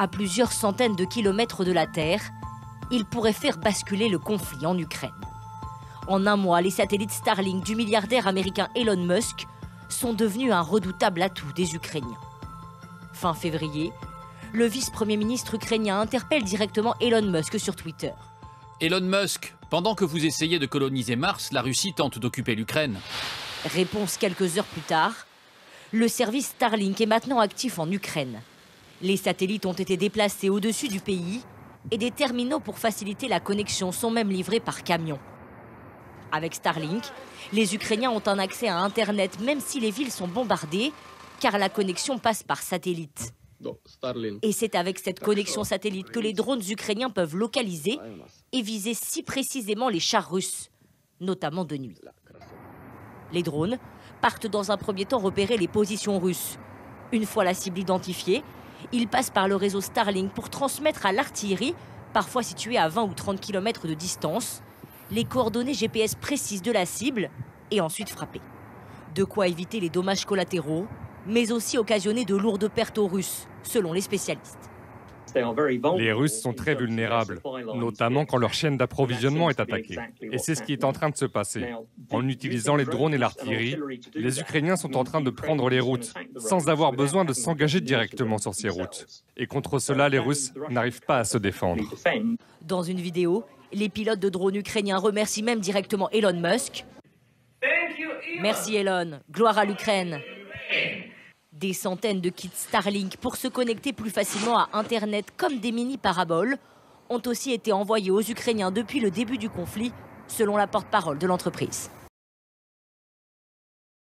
À plusieurs centaines de kilomètres de la Terre, il pourrait faire basculer le conflit en Ukraine. En un mois, les satellites Starlink du milliardaire américain Elon Musk sont devenus un redoutable atout des Ukrainiens. Fin février, le vice-premier ministre ukrainien interpelle directement Elon Musk sur Twitter. Elon Musk, pendant que vous essayez de coloniser Mars, la Russie tente d'occuper l'Ukraine. Réponse quelques heures plus tard. Le service Starlink est maintenant actif en Ukraine. Les satellites ont été déplacés au-dessus du pays et des terminaux pour faciliter la connexion sont même livrés par camion. Avec Starlink, les Ukrainiens ont un accès à Internet même si les villes sont bombardées, car la connexion passe par satellite. Et c'est avec cette connexion satellite que les drones ukrainiens peuvent localiser et viser si précisément les chars russes, notamment de nuit. Les drones partent dans un premier temps repérer les positions russes. Une fois la cible identifiée, ils passent par le réseau Starlink pour transmettre à l'artillerie, parfois située à 20 ou 30 km de distance, les coordonnées GPS précises de la cible et ensuite frapper. De quoi éviter les dommages collatéraux, mais aussi occasionner de lourdes pertes aux Russes, selon les spécialistes. Les Russes sont très vulnérables, notamment quand leur chaîne d'approvisionnement est attaquée. Et c'est ce qui est en train de se passer. En utilisant les drones et l'artillerie, les Ukrainiens sont en train de prendre les routes, sans avoir besoin de s'engager directement sur ces routes. Et contre cela, les Russes n'arrivent pas à se défendre. Dans une vidéo, les pilotes de drones ukrainiens remercient même directement Elon Musk. Merci Elon, gloire à l'Ukraine. Des centaines de kits Starlink pour se connecter plus facilement à Internet comme des mini-paraboles ont aussi été envoyés aux Ukrainiens depuis le début du conflit, selon la porte-parole de l'entreprise.